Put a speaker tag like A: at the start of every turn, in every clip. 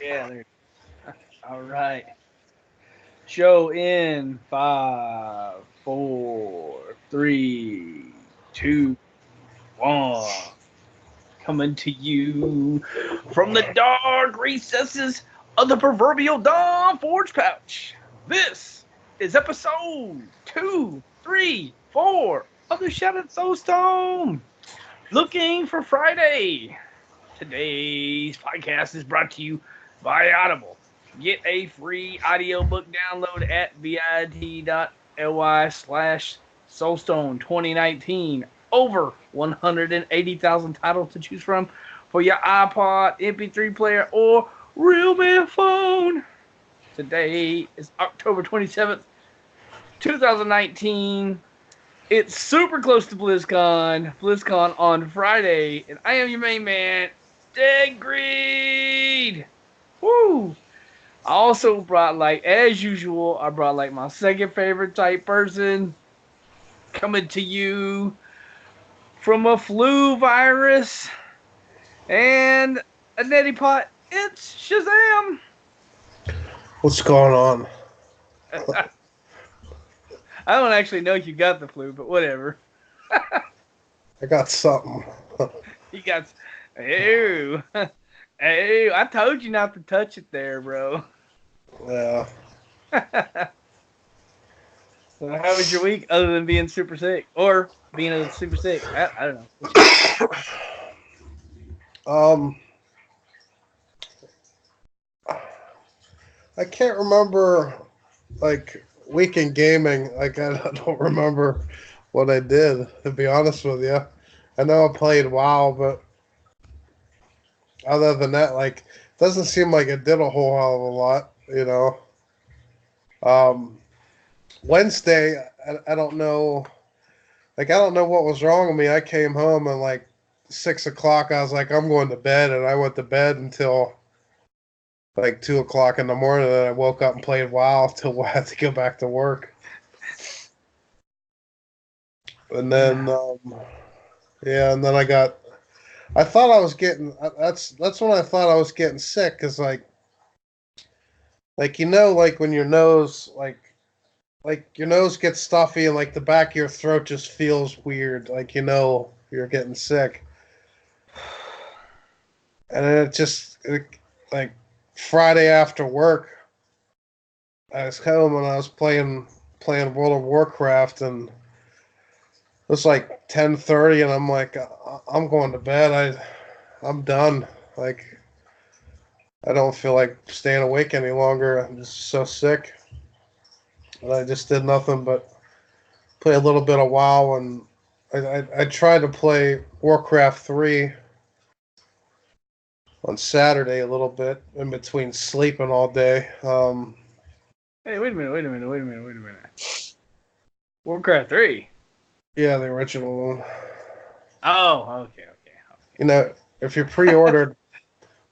A: Yeah, there. All right. Show in five, four, three, two, one. Coming to you from the dark recesses of the proverbial Dawn Forge Pouch. This is episode 234 of the Shattered Soulstone. Looking for Friday. Today's podcast is brought to you by Audible. Get a free audiobook download at bit.ly/Soulstone 2019. Over 180,000 titles to choose from for your iPod, MP3 player, or real man phone. Today is October 27th, 2019. It's super close to BlizzCon. BlizzCon on Friday. And I am your main man, Dead Greed. Woo! I also brought, like, as usual, I brought, like, my second favorite type person coming to you from a flu virus and a neti pot. It's Shazam.
B: What's going on?
A: I don't actually know if you got the flu, but whatever.
B: I got something.
A: You got... Ew. Ew, I told you not to touch it there, bro.
B: Yeah.
A: So how was your week other than being super sick? Or being super sick? I don't know.
B: I can't remember, like, week in gaming. Like, I don't remember what I did, to be honest with you. I know I played WoW, but other than that, like, it doesn't seem like it did a whole hell of a lot, you know. Wednesday, I don't know. Like, I don't know what was wrong with me. I came home and, like, 6 o'clock, I was like, I'm going to bed. And I went to bed until, like, 2 o'clock in the morning. And I woke up and played WoW until I had to go back to work. And then, yeah, and then I thought I was getting, that's when I thought I was getting sick. Cause like, you know, like when your nose, like your nose gets stuffy and like the back of your throat just feels weird. Like, you know, you're getting sick. And then like Friday after work, I was home and I was playing World of Warcraft, and it was like 10:30, and I'm like, I'm going to bed. I'm done. Like, I don't feel like staying awake any longer. I'm just so sick. And I just did nothing but play a little bit of WoW, and I tried to play Warcraft 3 on Saturday a little bit in between sleeping all day.
A: Hey, wait a minute. Warcraft 3?
B: Yeah, the original one.
A: Oh, okay.
B: You know, if you're pre-ordered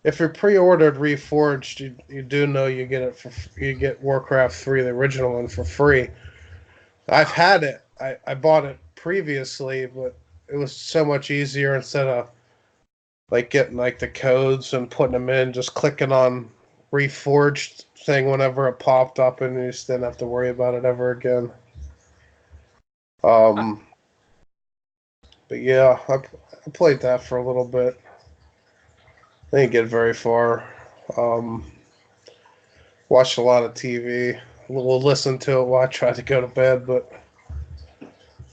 B: Reforged, you do know you get Warcraft 3, the original one, for free. I've had it. I bought it previously, but it was so much easier instead of like getting like the codes and putting them in, just clicking on Reforged thing whenever it popped up, and you just didn't have to worry about it ever again. But yeah, I played that for a little bit. I didn't get very far. Watched a lot of TV. We'll listen to it while I try to go to bed, but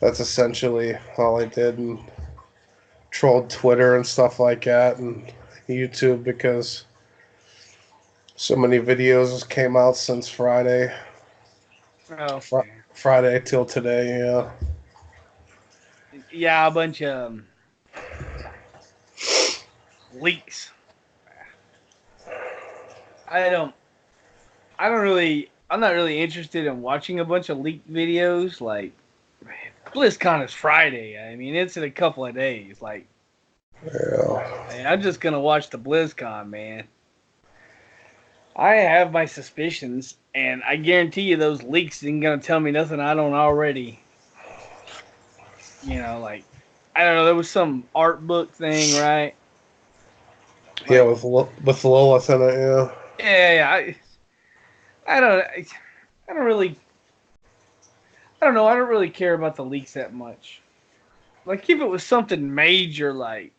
B: that's essentially all I did. And trolled Twitter and stuff like that, and YouTube, because so many videos came out since Friday.
A: Oh, okay.
B: Friday till today, yeah.
A: Yeah, a bunch of leaks. I'm not really interested in watching a bunch of leaked videos. Like, BlizzCon is Friday. I mean, it's in a couple of days. Like,
B: Yeah.
A: I'm just gonna watch the BlizzCon, man. I have my suspicions, and I guarantee you those leaks ain't gonna tell me nothing I don't already. You know, like, I don't know, there was some art book thing, right?
B: Yeah, with Lilith in it, yeah.
A: Yeah. I don't. I don't really. I don't know. I don't really care about the leaks that much. Like, if it was something major, like,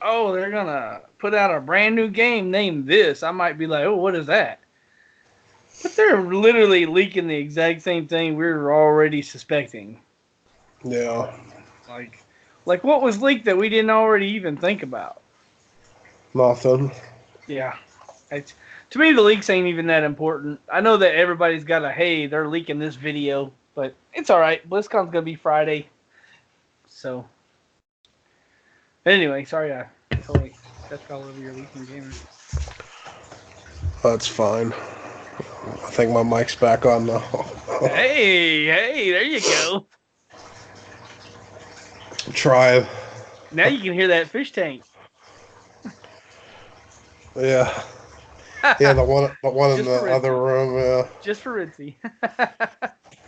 A: oh, they're gonna put out a brand new game named this, I might be like, oh, what is that? But they're literally leaking the exact same thing we were already suspecting.
B: Yeah.
A: Like, like what was leaked that we didn't already even think about?
B: Nothing.
A: Yeah. It's, to me, the leaks ain't even that important. I know that everybody's got a, hey, they're leaking this video, but it's all right. BlizzCon's gonna be Friday, so. Anyway, sorry I totally stepped all over your leaking gamer.
B: That's fine. I think my mic's back on now.
A: Hey, there you go.
B: Try.
A: Now you can hear that fish tank.
B: Yeah. Yeah, the one in
A: Just
B: the
A: for
B: other
A: Ritzy.
B: room, yeah.
A: Just for Ritzy.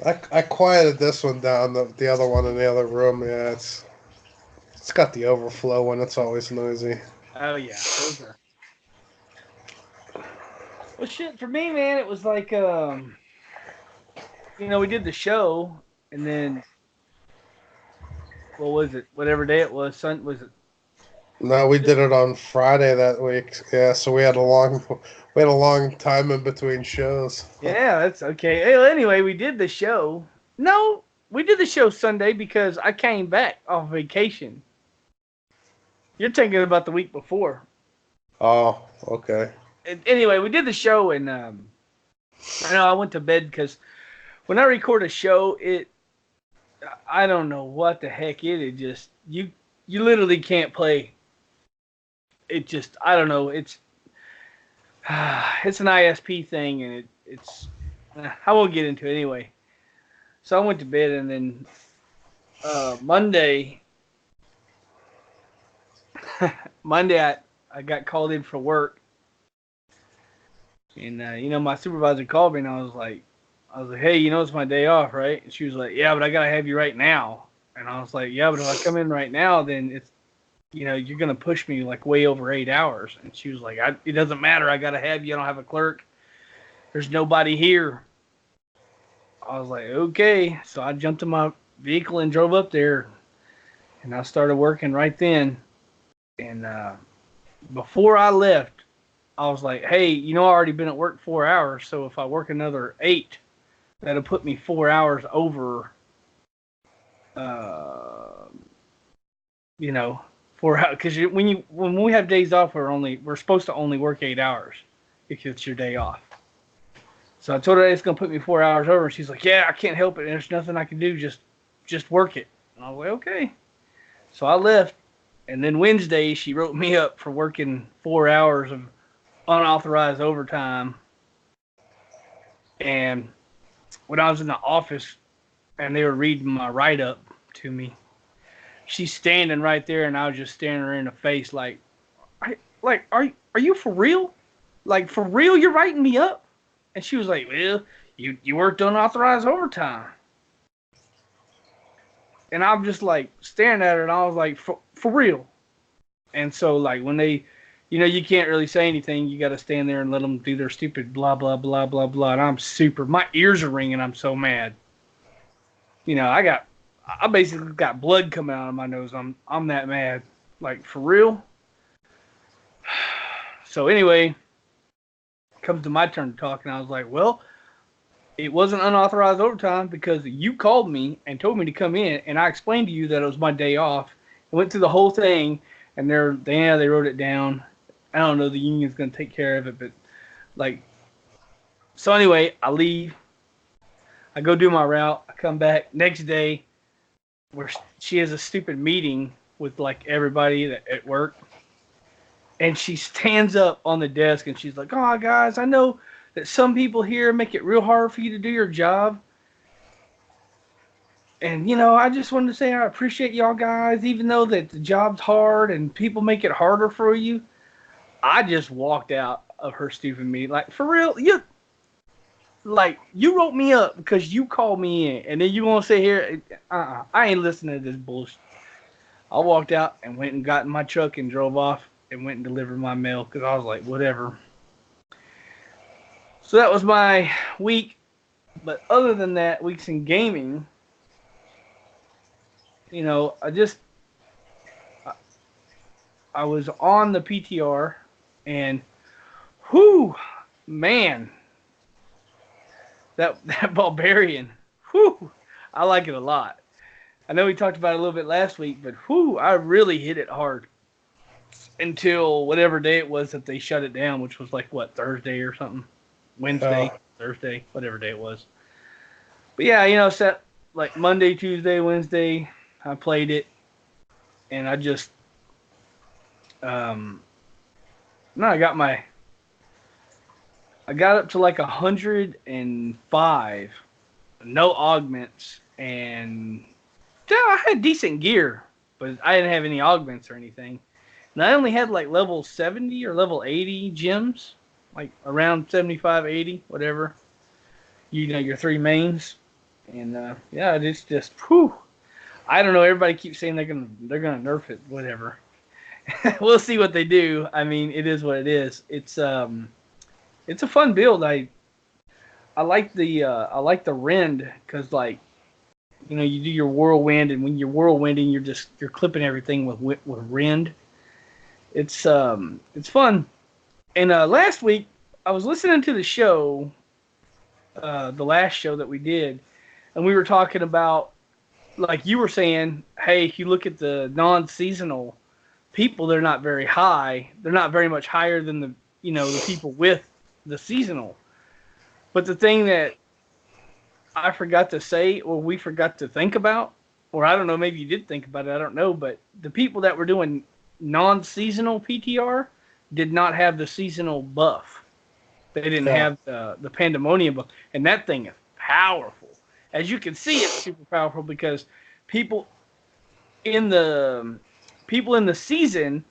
B: I quieted this one down, the other one in the other room, yeah, it's got the overflow when it's always noisy.
A: Oh yeah, those are. Well, shit, for me, man, it was like, we did the show, and then what was it? Whatever day it was, was it?
B: No, we did it on Friday that week. Yeah, so we had a long time in between shows.
A: Yeah, that's okay. Hey, well, anyway, we did the show. No, we did the show Sunday because I came back off vacation. You're thinking about the week before.
B: Oh, okay.
A: Anyway, we did the show, and I know I went to bed because when I record a show, I don't know what the heck it just you literally can't play. It just, I don't know. It's an ISP thing, and it's I won't get into it anyway. So I went to bed, and then Monday I got called in for work, and my supervisor called me, and I was like, hey, it's my day off, right? And she was like, yeah, but I gotta have you right now. And I was like, yeah, but if I come in right now, then it's, you're gonna push me like way over 8 hours. And she was like, it doesn't matter, I gotta have you. I don't have a clerk. There's nobody here. I was like, okay. So I jumped in my vehicle and drove up there, and I started working right then. And before I left, I was like, hey, I've already been at work 4 hours, so if I work another 8, that'll put me 4 hours over, 4 hours. Because when we have days off, we're supposed to only work 8 hours if it's your day off. So I told her it's gonna put me 4 hours over, and she's like, yeah, I can't help it. There's nothing I can do. Just work it. And I was like, okay. So I left, and then Wednesday she wrote me up for working 4 hours of unauthorized overtime. And when I was in the office and they were reading my write-up to me, she's standing right there, and I was just staring her in the face like, are you for real? Like, for real, you're writing me up? And she was like, well, you worked unauthorized overtime. And I'm just like staring at her, and I was like, for real? And so, like, when they, you can't really say anything. You got to stand there and let them do their stupid blah, blah, blah, blah, blah. And my ears are ringing. I'm so mad. I basically got blood coming out of my nose. I'm that mad. Like, for real? So anyway, comes to my turn to talk, and I was like, well, it wasn't unauthorized overtime because you called me and told me to come in, and I explained to you that it was my day off. I went through the whole thing, and they wrote it down. I don't know, the union's going to take care of it, but like, so anyway, I leave. I go do my route. I come back next day where she has a stupid meeting with like everybody at work. And she stands up on the desk and she's like, oh, guys, I know that some people here make it real hard for you to do your job. And, I just wanted to say I appreciate y'all guys, even though that the job's hard and people make it harder for you. I just walked out of her stupid meeting. Like, for real, you wrote me up because you called me in. And then you want to sit here? I ain't listening to this bullshit. I walked out and went and got in my truck and drove off and went and delivered my mail because I was like, whatever. So that was my week. But other than that, weeks in gaming, you know, I was on the PTR, and whoo, man, that barbarian, whoo, I like it a lot. I know we talked about it a little bit last week, but whoo, I really hit it hard until whatever day it was that they shut it down, which was like what, Thursday or something, Wednesday, Thursday, whatever day it was. But yeah, you know, set like Monday, Tuesday, Wednesday, I played it, and I just no, I got up to like 105, no augments, and yeah, I had decent gear, but I didn't have any augments or anything. And I only had like level 70 or level 80 gems, like around 75, 80, whatever. You know, your three mains. And yeah, it's just, whew. I don't know. Everybody keeps saying they're gonna nerf it, whatever. We'll see what they do. I mean, it is what it is. It's a fun build. I like the rend because, like, you know, you do your whirlwind, and when you're whirlwinding, you're clipping everything with rend. It's fun. And last week I was listening to the show, the last show that we did, and we were talking about, like you were saying, hey, if you look at the non-seasonal people, they're not very high. They're not very much higher than the people with the seasonal. But the thing that I forgot to say, or we forgot to think about, or I don't know, maybe you did think about it, I don't know, but the people that were doing non-seasonal PTR did not have the seasonal buff. They didn't have the pandemonium buff, and that thing is powerful. As you can see, it's super powerful because people in the season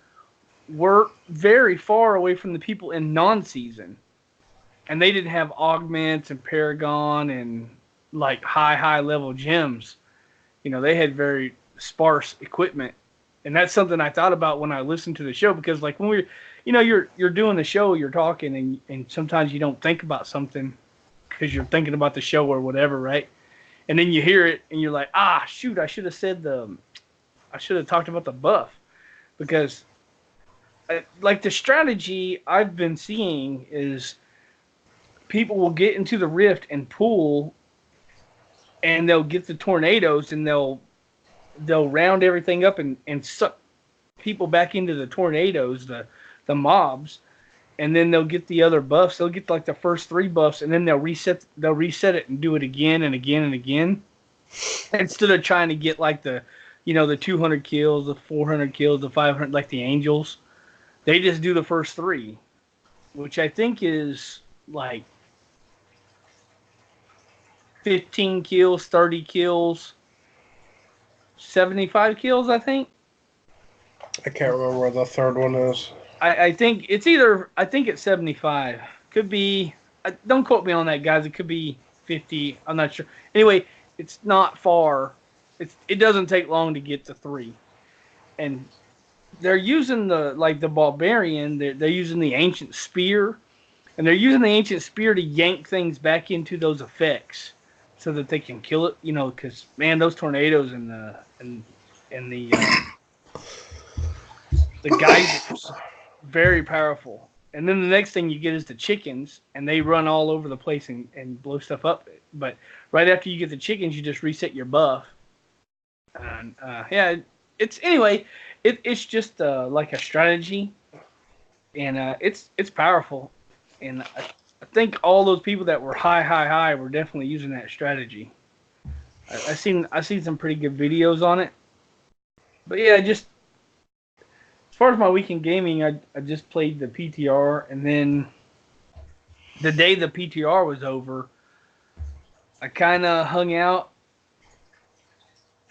A: were very far away from the people in non-season, and they didn't have augments and paragon and like high level gems. You know, they had very sparse equipment, and that's something I thought about when I listened to the show, because like when we're, you know, you're doing the show, you're talking, and sometimes you don't think about something because you're thinking about the show or whatever, right? And then you hear it and you're like, ah, shoot, I should have talked about the buff, because like the strategy I've been seeing is people will get into the rift and pull, and they'll get the tornadoes, and they'll round everything up and suck people back into the tornadoes, the mobs, and then they'll get the other buffs. They'll get like the first 3 buffs, and then they'll reset it and do it again and again and again, instead of trying to get like the 200 kills, the 400 kills, the 500, like the angels. They just do the first 3, which I think is like 15 kills, 30 kills, 75 kills, I think.
B: I can't remember where the third one is.
A: I think it's 75. Could be, don't quote me on that, guys. It could be 50. I'm not sure. Anyway, it's not far. It doesn't take long to get to 3. And they're using the barbarian, they're using the ancient spear, and they're using the ancient spear to yank things back into those effects so that they can kill it, you know, because, man, those tornadoes and the geysers, very powerful. And then the next thing you get is the chickens, and they run all over the place and blow stuff up. But right after you get the chickens, you just reset your buff. And yeah, it's just like a strategy, and it's powerful. And I think all those people that were high were definitely using that strategy. I seen some pretty good videos on it. But yeah, just as far as my weekend gaming, I just played the PTR, and then the day the PTR was over, I kind of hung out,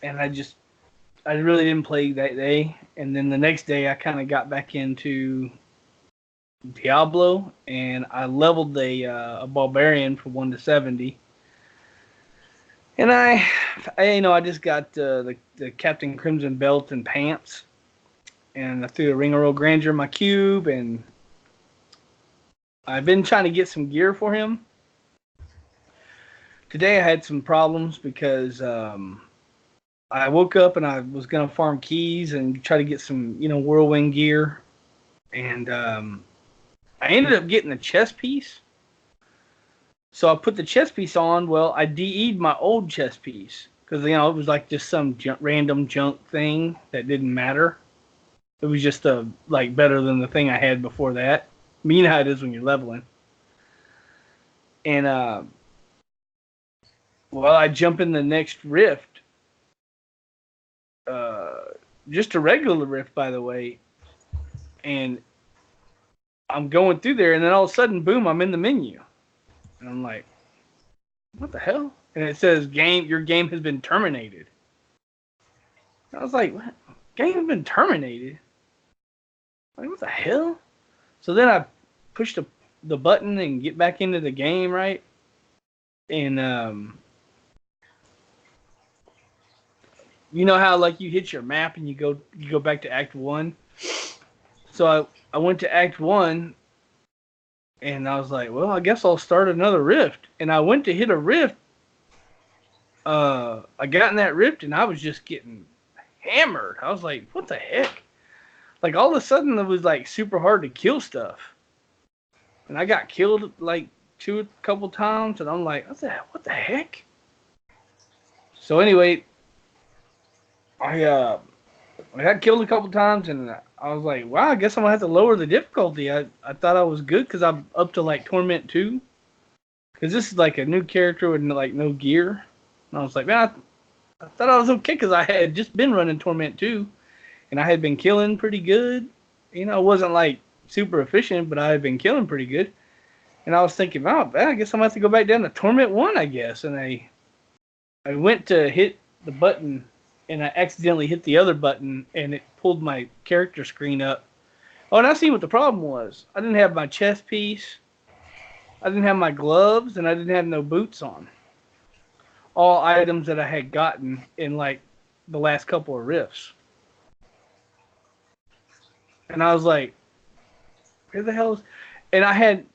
A: and I really didn't play that day. And then the next day, I kind of got back into Diablo, and I leveled a barbarian from 1 to 70. And I just got the Captain Crimson belt and pants, and I threw a Ring of Royal Grandeur in my cube, and I've been trying to get some gear for him. Today I had some problems because I woke up and I was going to farm keys and try to get some, whirlwind gear. And I ended up getting a chest piece. So I put the chest piece on. Well, I DE'd my old chest piece because, it was like just some random junk thing that didn't matter. It was just better than the thing I had before that. You know how it is when you're leveling. And I jump in the next rift. Just a regular rift, by the way. And I'm going through there, and then all of a sudden, boom, I'm in the menu. And I'm like, what the hell? And it says, your game has been terminated. I was like, what? Game has been terminated? Like, what the hell? So then I push the button and get back into the game, right? And you know how like you hit your map and you go back to Act 1? So I went to Act 1 and I was like, well, I guess I'll start another rift. And I went to hit a rift. I got in that rift and I was just getting hammered. I was like, what the heck? Like all of a sudden it was like super hard to kill stuff. And I got killed like a couple times and I'm like, what the heck? So anyway, I got killed a couple times and I was like, wow, I guess I'm gonna have to lower the difficulty. I thought I was good because I'm up to like Torment 2. Because this is like a new character with like no gear. And I was like, man, I thought I was okay because I had just been running Torment 2. And I had been killing pretty good. It wasn't like super efficient, but I had been killing pretty good. And I was thinking, oh, I guess I'm gonna have to go back down to Torment 1, I guess. And I went to hit the button and I accidentally hit the other button and it pulled my character screen up. Oh, and I see what the problem was. I didn't have my chest piece. I didn't have my gloves and I didn't have no boots on. All items that I had gotten in like the last couple of rifts. And I was like, where the hell is... And I had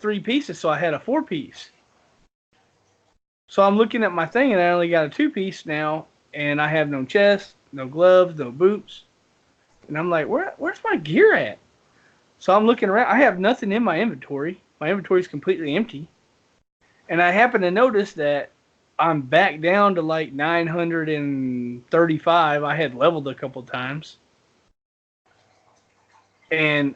A: 3 pieces, so I had a 4-piece. So I'm looking at my thing, and I only got a 2-piece now, and I have no chest, no gloves, no boots. And I'm like, where's my gear at? So I'm looking around. I have nothing in my inventory. My inventory is completely empty. And I happen to notice that I'm back down to like 935. I had leveled a couple times. And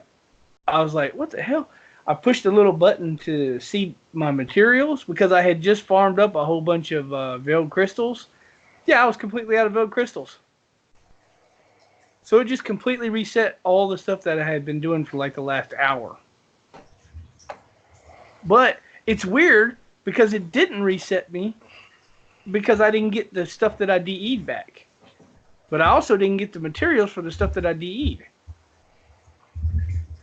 A: I was like, what the hell? I pushed a little button to see my materials because I had just farmed up a whole bunch of veiled crystals. Yeah, I was completely out of veiled crystals. So it just completely reset all the stuff that I had been doing for like the last hour. But it's weird because it didn't reset me because I didn't get the stuff that I DE'd back. But I also didn't get the materials for the stuff that I DE'd.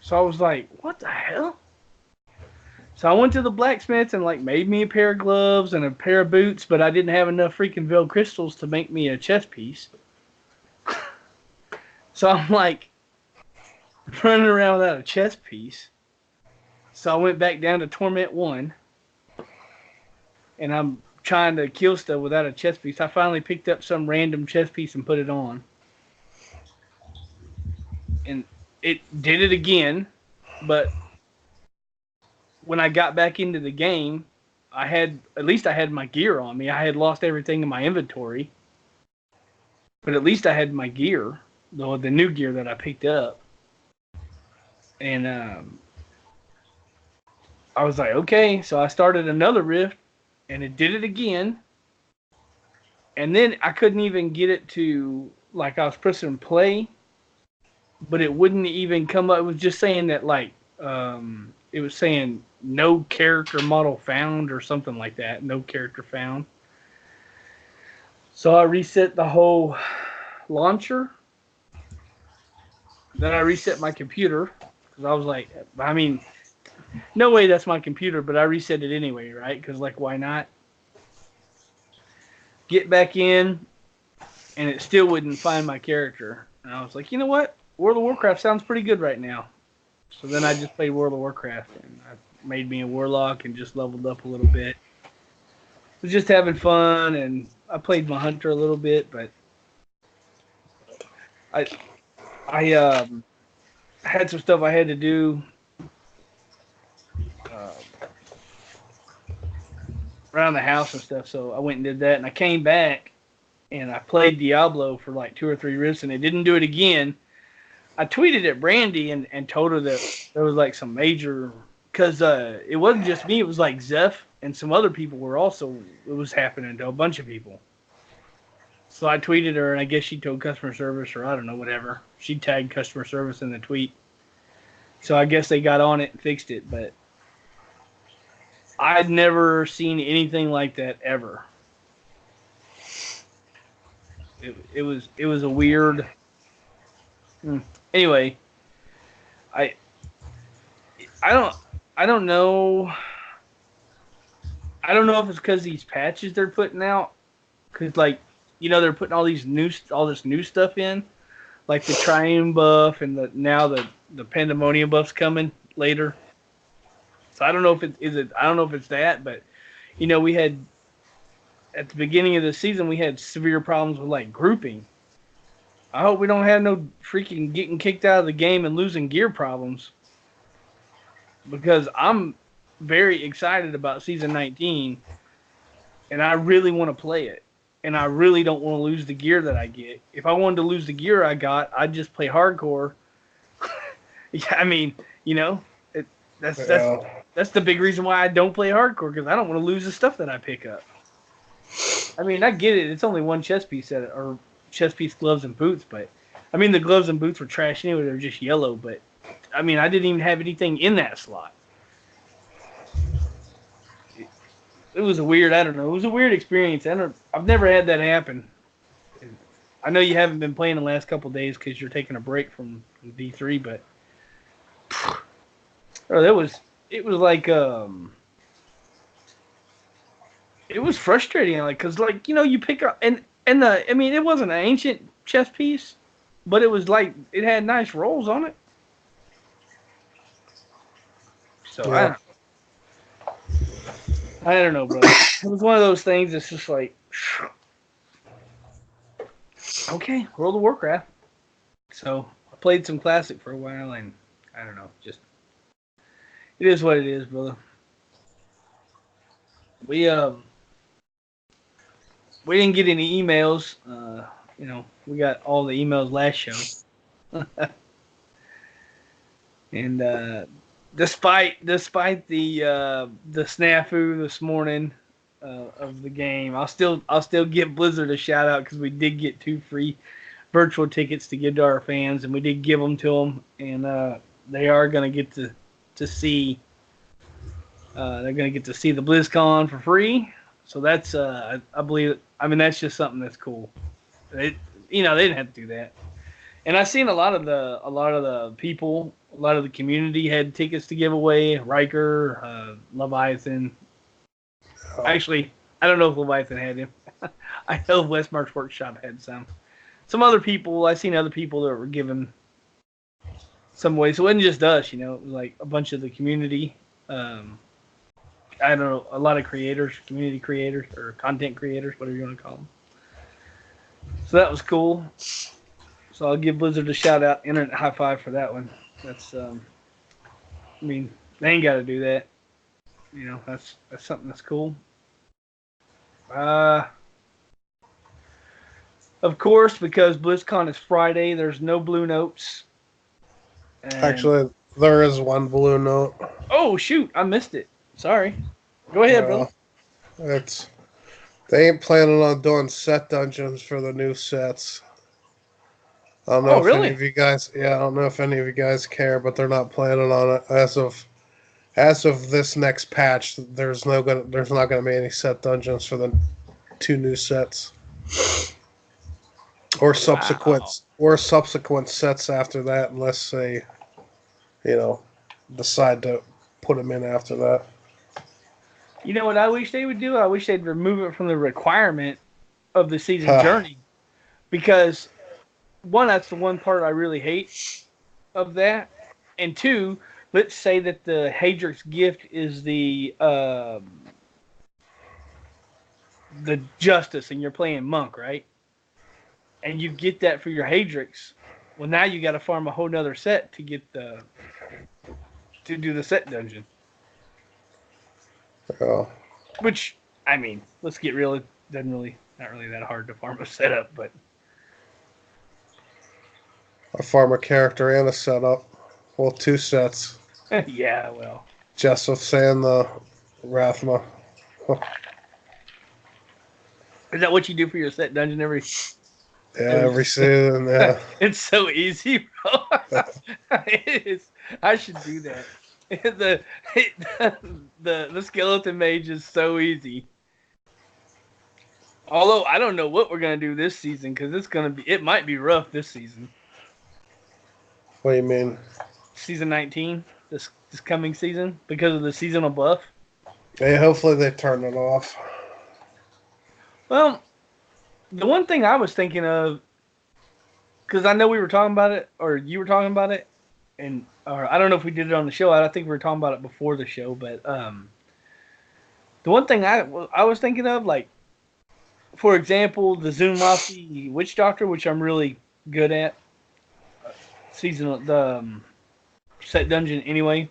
A: So I was like, what the hell? So I went to the blacksmith and like made me a pair of gloves and a pair of boots, but I didn't have enough freaking veiled crystals to make me a chest piece. So I'm like running around without a chest piece. So I went back down to Torment 1. And I'm trying to kill stuff without a chest piece. I finally picked up some random chest piece and put it on. And it did it again, but when I got back into the game, at least I had my gear on me. I had lost everything in my inventory, but at least I had my gear, the new gear that I picked up. And I was like, okay, so I started another rift, and it did it again. And then I couldn't even get it to, like, I was pressing play, but it wouldn't even come up. It was just saying that, like, it was saying no character model found or something like that. No character found. So I reset the whole launcher. Then I reset my computer because I was like, I mean, no way that's my computer, but I reset it anyway, right? Because, like, why not? Get back in, and it still wouldn't find my character. And I was like, you know what? World of Warcraft sounds pretty good right now. So then I just played World of Warcraft, and I made me a warlock and just leveled up a little bit. Was just having fun, and I played my hunter a little bit, but I I had some stuff I had to do around the house and stuff, so I went and did that, and I came back and I played Diablo for like 2 or 3 rifts, and I didn't do it again. I tweeted at Brandy and told her that there was like some major, because it wasn't just me, it was like Zeph and some other people were also, it was happening to a bunch of people. So I tweeted her, and I guess she told customer service, or I don't know, whatever. She tagged customer service in the tweet. So I guess they got on it and fixed it, but I'd never seen anything like that ever. It was a weird. Anyway, I don't know. I don't know if it's because these patches they're putting out, because like they're putting all this new stuff in, like the Triune buff and the Pandemonium buff's coming later. So I don't know if I don't know if it's that, but we had at the beginning of the season we had severe problems with like grouping. I hope we don't have no freaking getting kicked out of the game and losing gear problems, because I'm very excited about season 19 and I really want to play it, and I really don't want to lose the gear that I get. If I wanted to lose the gear I got, I'd just play hardcore. Yeah, I mean, that's the big reason why I don't play hardcore, because I don't want to lose the stuff that I pick up. I mean, I get it. It's only one chest piece or chest piece, gloves, and boots, but I mean, the gloves and boots were trash anyway. They were just yellow, but I mean, I didn't even have anything in that slot. It was a weird, I don't know. It was a weird experience. I've never had that happen. I know you haven't been playing the last couple of days because you're taking a break from D3, but it was like it was frustrating, like, because like you pick up and I mean, it wasn't an ancient chess piece, but it was like it had nice rolls on it. So yeah. I don't know, bro. It was one of those things that's just like, okay, World of Warcraft. So I played some Classic for a while, and I don't know, just it is what it is, brother. We didn't get any emails. We got all the emails last show, and despite the snafu this morning of the game, I'll still give Blizzard a shout out, because we did get 2 free virtual tickets to give to our fans, and we did give them to them, and they are going to get to see. They're going to get to see the BlizzCon for free. So that's I believe. I mean, that's just something that's cool. They didn't have to do that. And I've seen a lot of the people, a lot of the community had tickets to give away. Riker, Leviathan. Actually, I don't know if Leviathan had him. I know Westmarch Workshop had some. Some other people, I've seen other people that were given some way. So it wasn't just us, it was like a bunch of the community. I don't know, a lot of creators, community creators, or content creators, whatever you want to call them. So that was cool. So I'll give Blizzard a shout out, internet high five for that one. That's, I mean, they ain't got to do that. That's something that's cool. Of course, because BlizzCon is Friday, there's no Blue Notes.
B: Actually, there is one Blue Note.
A: Oh, shoot, I missed it. Sorry. Go ahead, bro.
B: They ain't planning on doing set dungeons for the new sets. I don't know
A: really?
B: any of you guys. Yeah, I don't know if any of you guys care, but they're not planning on it as of this next patch. There's not gonna be any set dungeons for the 2 new sets, or subsequent sets after that, unless they, decide to put them in after that.
A: You know what I wish they would do? I wish they'd remove it from the requirement of the season journey. Because, one, that's the one part I really hate of that. And two, let's say that the Hadrix gift is the justice, and you're playing monk, right? And you get that for your Hadrix. Well, now you got to farm a whole nother set to get to do the set dungeon.
B: Oh.
A: Which, I mean, let's get real. It doesn't really, not really that hard to farm a setup, but
B: I farm a character and a setup. Well, 2 sets.
A: yeah, well,
B: Jessup and the Rathma.
A: is that what you do for your set dungeon every?
B: Yeah, every season, yeah.
A: It's so easy, bro. It is. I should do that. The skeleton mage is so easy. Although I don't know what we're gonna do this season because it might be rough this season.
B: What do you mean?
A: Season 19, this coming season, because of the seasonal buff.
B: Hey, hopefully they turn it off.
A: Well, the one thing I was thinking of, because I know we were talking about it, or you were talking about it, or I don't know if we did it on the show. I think we were talking about it before the show, but the one thing I was thinking of, like, for example, the Zunmafi Witch Doctor, which I'm really good at, set dungeon anyway.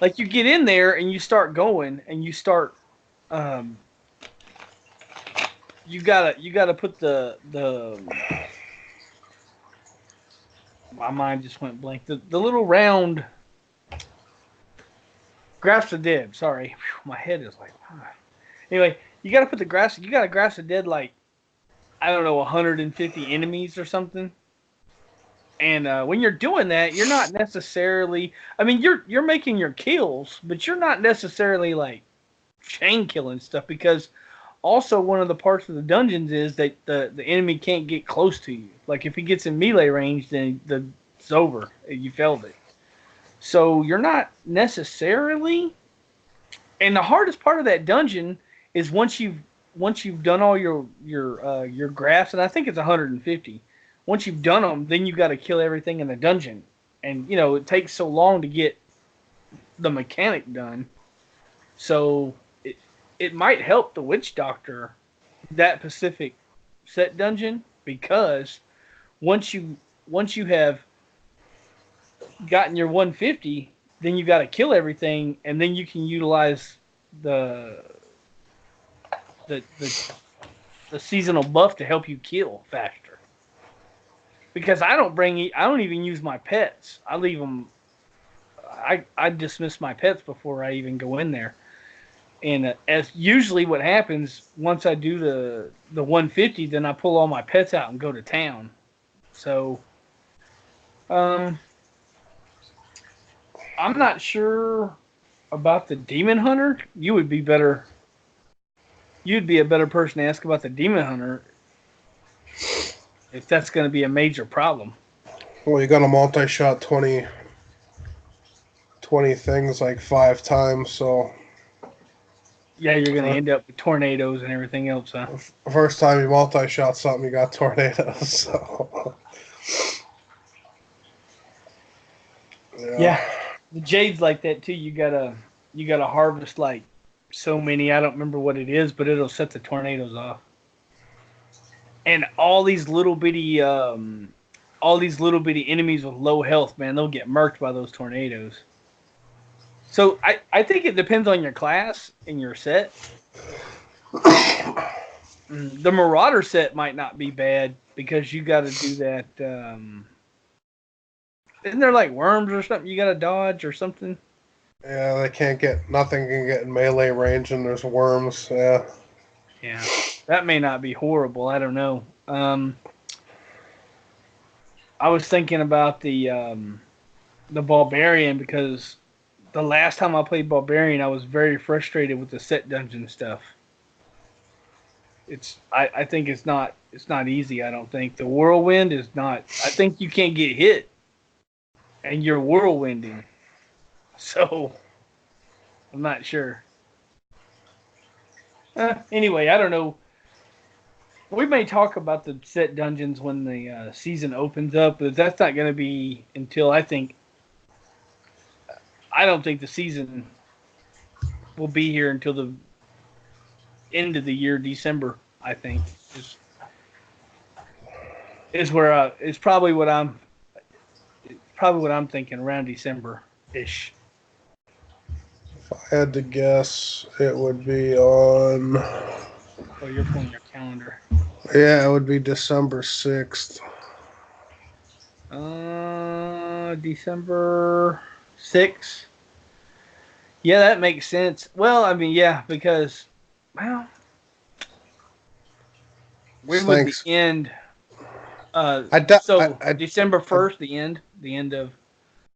A: Like, you get in there and you start going, and you start, you gotta put the my mind just went blank. The little round grasp of dead. Sorry, my head is like. Anyway, you gotta put the grass. You gotta grasp the dead like, I don't know, 150 enemies or something. And when you're doing that, you're not necessarily. I mean, you're making your kills, but you're not necessarily like chain killing stuff, because also one of the parts of the dungeons is that the enemy can't get close to you. Like, if he gets in melee range, then it's over. You failed it. So you're not necessarily. And the hardest part of that dungeon is once you've done all your graphs, and I think it's 150. Once you've done them, then you got to kill everything in the dungeon, and it takes so long to get the mechanic done. So it might help the Witch Doctor, that Pacific set dungeon, because once you have gotten your 150, then you got to kill everything, and then you can utilize the seasonal buff to help you kill faster. Because I don't even use my pets. I leave them. I dismiss my pets before I even go in there. And as usually what happens, once I do the 150, then I pull all my pets out and go to town. So, I'm not sure about the Demon Hunter. You'd be a better person to ask about the Demon Hunter, if that's going to be a major problem.
B: Well, you got to multi-shot 20 things like 5 times, so...
A: Yeah, you're going to end up with tornadoes and everything else, huh?
B: The first time you multi-shot something, you got tornadoes, so...
A: Yeah. The Jade's like that, too. You gotta harvest, like, so many. I don't remember what it is, but it'll set the tornadoes off. And all these little bitty enemies with low health, man, they'll get murked by those tornadoes. So I think it depends on your class and your set. The Marauder set might not be bad, because you got to do that. Isn't there like worms or something you got to dodge or something?
B: Yeah, nothing can get in melee range, and there's worms. Yeah.
A: Yeah, that may not be horrible. I don't know. I was thinking about the barbarian, because the last time I played barbarian, I was very frustrated with the set dungeon stuff. I think it's not easy. I don't think the whirlwind is not. I think you can't get hit, and you're whirlwinding. So I'm not sure. Anyway, I don't know. We may talk about the set dungeons when the season opens up, but that's not going to be until, I think, I don't think the season will be here until the end of the year, December. I think is where it's probably what I'm thinking around December ish.
B: If I had to guess, it would be on.
A: Oh, you're pulling your calendar.
B: Yeah, it would be December 6th.
A: December 6th. Yeah, that makes sense. Well, I mean, yeah, because, well, when would the
B: Thanks.
A: end? December 1st, the end of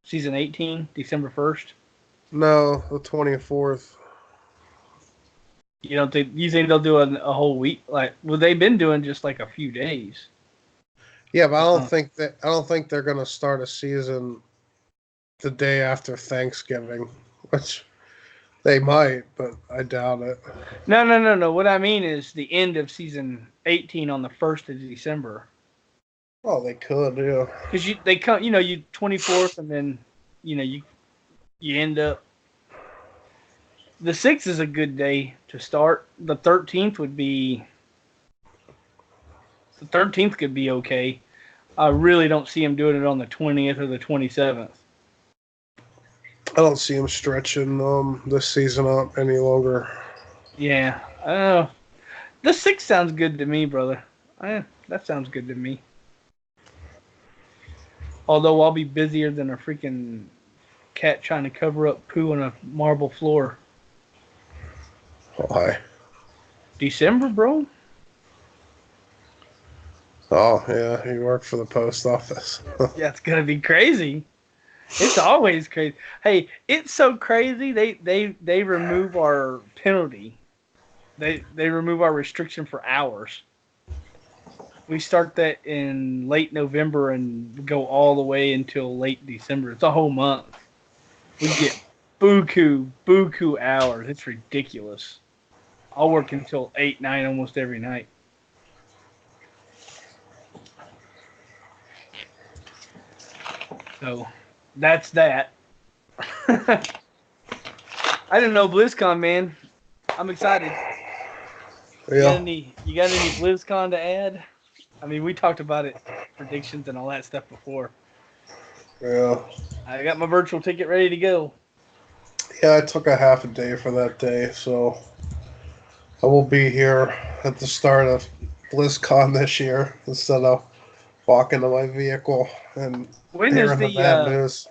A: season 18, December 1st.
B: No, the 24th.
A: You think they'll do a whole week? Like, well, they've been doing just like a few days.
B: Yeah, but I don't think they're gonna start a season the day after Thanksgiving, which they might, but I doubt it.
A: No. What I mean is the end of season 18 on the 1st of December.
B: Oh, they could, yeah.
A: Because they come, you 24th, and then, you end up. The 6th is a good day to start. The 13th would be. The 13th could be okay. I really don't see him doing it on the 20th or the 27th.
B: I don't see them stretching this season up any longer.
A: Yeah. The 6th sounds good to me, brother. That sounds good to me. Although I'll be busier than a freaking cat trying to cover up poo on a marble floor.
B: Why?
A: December, bro?
B: Oh, yeah, you work for the post office.
A: Yeah, it's going to be crazy. It's always crazy. Hey, it's so crazy. They remove our penalty. They remove our restriction for hours. We start that in late November and go all the way until late December. It's a whole month. We get buku hours. It's ridiculous. I'll work until 8, 9 almost every night. So that's that. I don't know, BlizzCon, man. I'm excited.
B: Yeah.
A: You got any BlizzCon to add? I mean, we talked about it, predictions and all that stuff before.
B: Yeah.
A: I got my virtual ticket ready to go.
B: Yeah, I took a half a day for that day, so I will be here at the start of BlizzCon this year instead of walking to my vehicle and
A: When is
B: hearing the bad
A: the
B: news.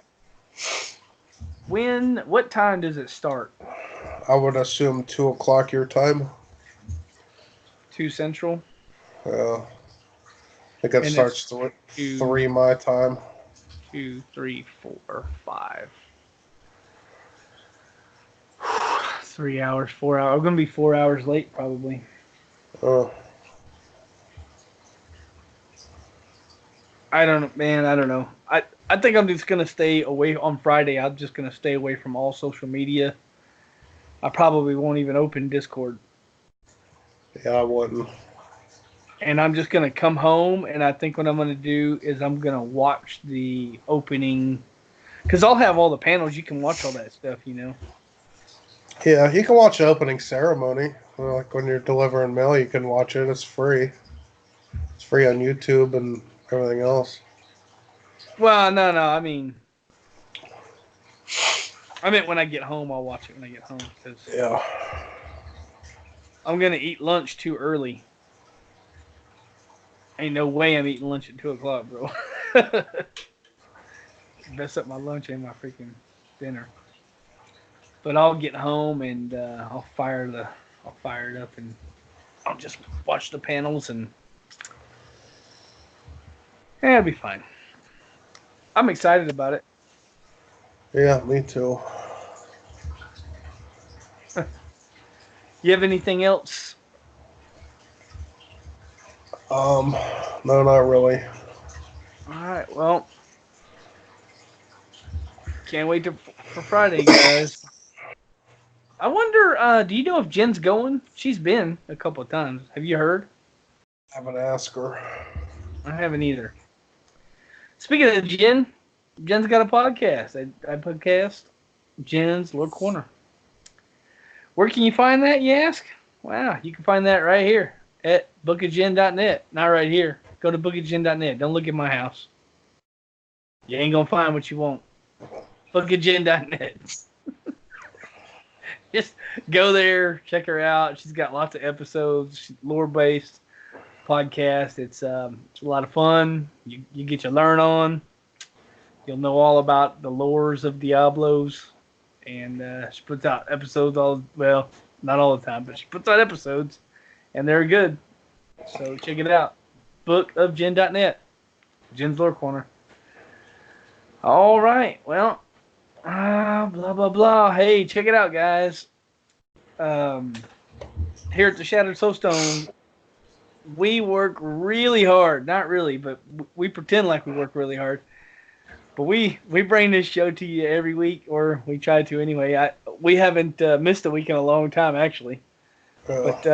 A: what time does it start?
B: I would assume 2 o'clock your time.
A: 2 Central?
B: Yeah. I think it
A: And
B: starts
A: it's
B: 3 my time.
A: 2, 3, 4, 5. 3 hours, 4 hours. I'm gonna be 4 hours late probably.
B: Oh.
A: I don't know, man. I don't know. I think I'm just gonna stay away on Friday. I'm just gonna stay away from all social media. I probably won't even open Discord.
B: Yeah, I wouldn't.
A: And I'm just gonna come home, and I think what I'm gonna do is I'm gonna watch the opening, because I'll have all the panels. You can watch all that stuff,
B: Yeah, you can watch the opening ceremony. Like when you're delivering mail, you can watch it. It's free. It's free on YouTube and everything else.
A: Well, no. I meant when I get home, I'll watch it when I get home, because
B: Yeah.
A: I'm gonna eat lunch too early. Ain't no way I'm eating lunch at 2 o'clock, bro. Mess up my lunch and my freaking dinner. But I'll get home and I'll fire it up, and I'll just watch the panels, and it'll be fine. I'm excited about it.
B: Yeah, me too.
A: You have anything else?
B: No, not really.
A: All right. Well, can't wait for Friday, guys. I wonder. Do you know if Jen's going? She's been a couple of times. Have you heard?
B: I haven't asked her.
A: I haven't either. Speaking of Jen's got a podcast. I podcast Jen's Little Corner. Where can you find that, you ask? Wow, you can find that right here at bookofjen.net. Not right here. Go to bookofjen.net. Don't look at my house. You ain't going to find what you want. bookofjen.net. Just go there, check her out. She's got lots of episodes. She's lore-based podcast. It's a lot of fun. You get your learn on. You'll know all about the lores of Diablos. And she puts out episodes not all the time, but she puts out episodes, and they're good. So check it out. bookofjen.net. Jen's Lore Corner. All right. Well, blah, blah, blah. Hey, check it out, guys. Here at the Shattered Soulstone, we work really hard. Not really, but we pretend like we work really hard. But we bring this show to you every week, or we try to anyway. We haven't missed a week in a long time, actually. But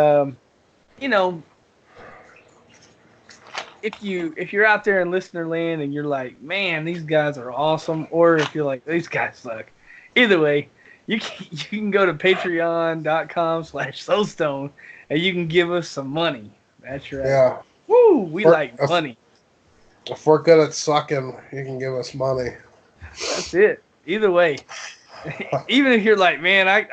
A: if you're out there in listener land and you're like, man, these guys are awesome, or if you're like, these guys suck, either way, you can go to patreon.com/Soulstone and you can give us some money. That's right.
B: Yeah.
A: Woo! We like money.
B: If we're good at sucking, you can give us money.
A: That's it. Either way, even if you're like, man, I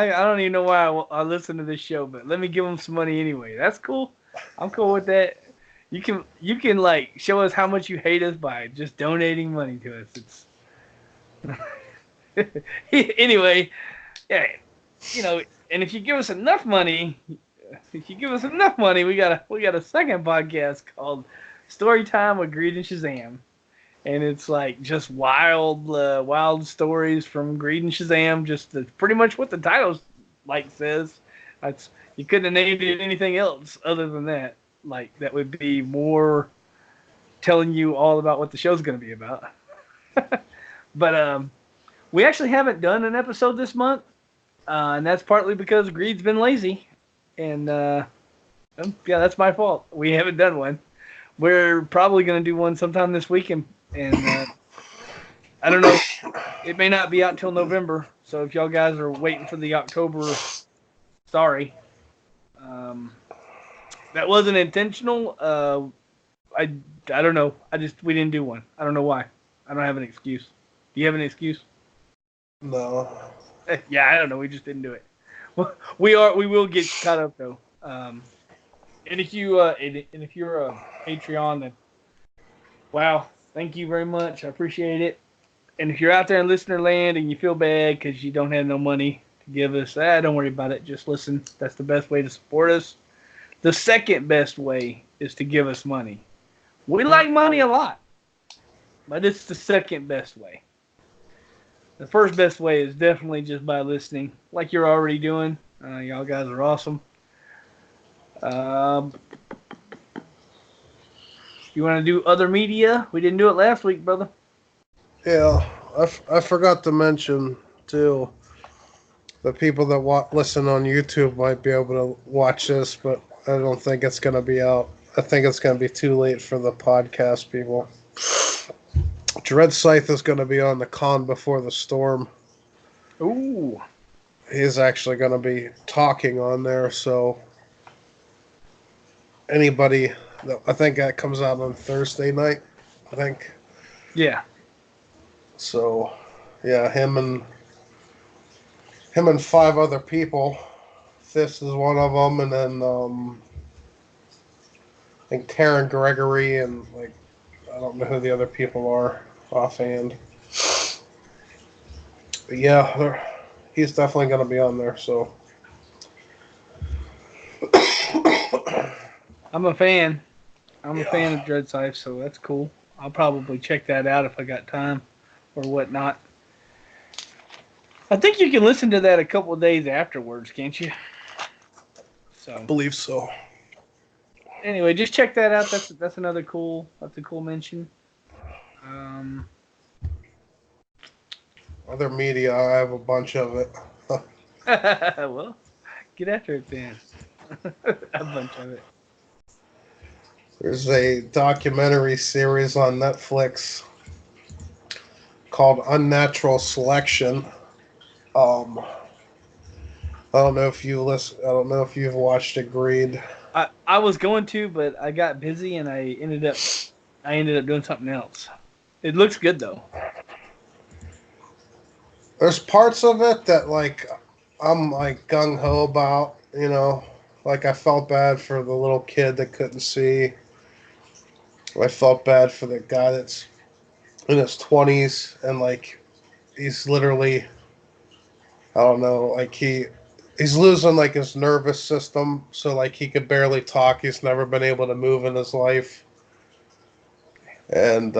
A: don't even know why I listen to this show, but let me give them some money anyway. That's cool. I'm cool with that. You can like show us how much you hate us by just donating money to us. It's anyway, yeah, and if you give us enough money, we got a second podcast called Storytime with Greed and Shazam, and it's like just wild stories from Greed and Shazam. Just pretty much what the title says. You couldn't have named it anything else other than that. Like that would be more telling you all about what the show's going to be about. But we actually haven't done an episode this month, and that's partly because Greed's been lazy, and yeah, that's my fault. We haven't done one. We're probably going to do one sometime this week, and I don't know. It may not be out until November, so if y'all guys are waiting for the October, sorry. That wasn't intentional. I don't know. We didn't do one. I don't know why. I don't have an excuse. Do you have an excuse?
B: No.
A: Yeah, I don't know. We just didn't do it. We will get caught up though. And if you're a Patreon, then wow, thank you very much. I appreciate it. And if you're out there in listener land and you feel bad because you don't have no money to give us, don't worry about it. Just listen. That's the best way to support us. The second best way is to give us money. We like money a lot, but it's the second best way. The first best way is definitely just by listening, like you're already doing. Y'all guys are awesome. You want to do other media? We didn't do it last week, brother.
B: Yeah, I forgot to mention, too, the people that listen on YouTube might be able to watch this, but I don't think it's going to be out. I think it's going to be too late for the podcast people. Dreadscythe is going to be on the Con Before the Storm.
A: Ooh.
B: He's actually going to be talking on there, so anybody, I think that comes out on Thursday night, I think.
A: Yeah.
B: So, yeah, him and 5 other people. Fist is one of them, and then I think Karen Gregory and I don't know who the other people are offhand. But yeah, he's definitely going to be on there. So
A: I'm a fan. I'm a fan of Dreadscythe, so that's cool. I'll probably check that out if I got time or whatnot. I think you can listen to that a couple of days afterwards, can't you? So
B: I believe so.
A: Anyway, just check that out. That's another cool. That's a cool mention.
B: Other media, I have a bunch of it.
A: Well, get after it then. A bunch of it.
B: There's a documentary series on Netflix called Unnatural Selection. I don't know if you listen. I don't know if you've watched Agreed.
A: I was going to, but I got busy and I ended up doing something else. It looks good though.
B: There's parts of it that like I'm like gung ho about. You know, like I felt bad for the little kid that couldn't see. I felt bad for the guy that's in his 20s and like he's literally, I don't know, like he's losing like his nervous system, so like he could barely talk. He's never been able to move in his life, and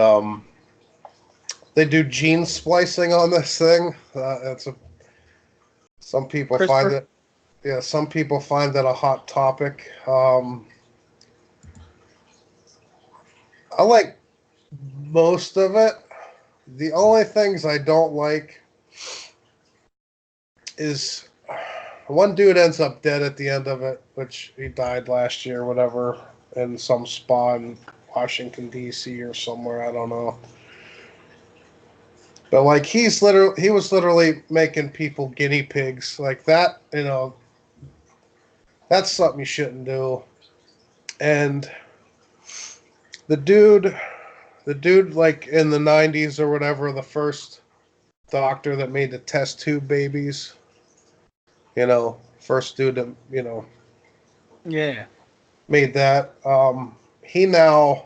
B: they do gene splicing on this thing. It's a some people find
A: CRISPR.
B: it, yeah, some people find that a hot topic. I like most of it. The only things I don't like is one dude ends up dead at the end of it, which he died last year, whatever, in some spa in Washington D.C. or somewhere. I don't know. But like he was literally making people guinea pigs like that. You know, that's something you shouldn't do. And the dude, the dude, like in the '90s or whatever, the first doctor that made the test tube babies. You know, first dude that
A: Yeah.
B: made that. He now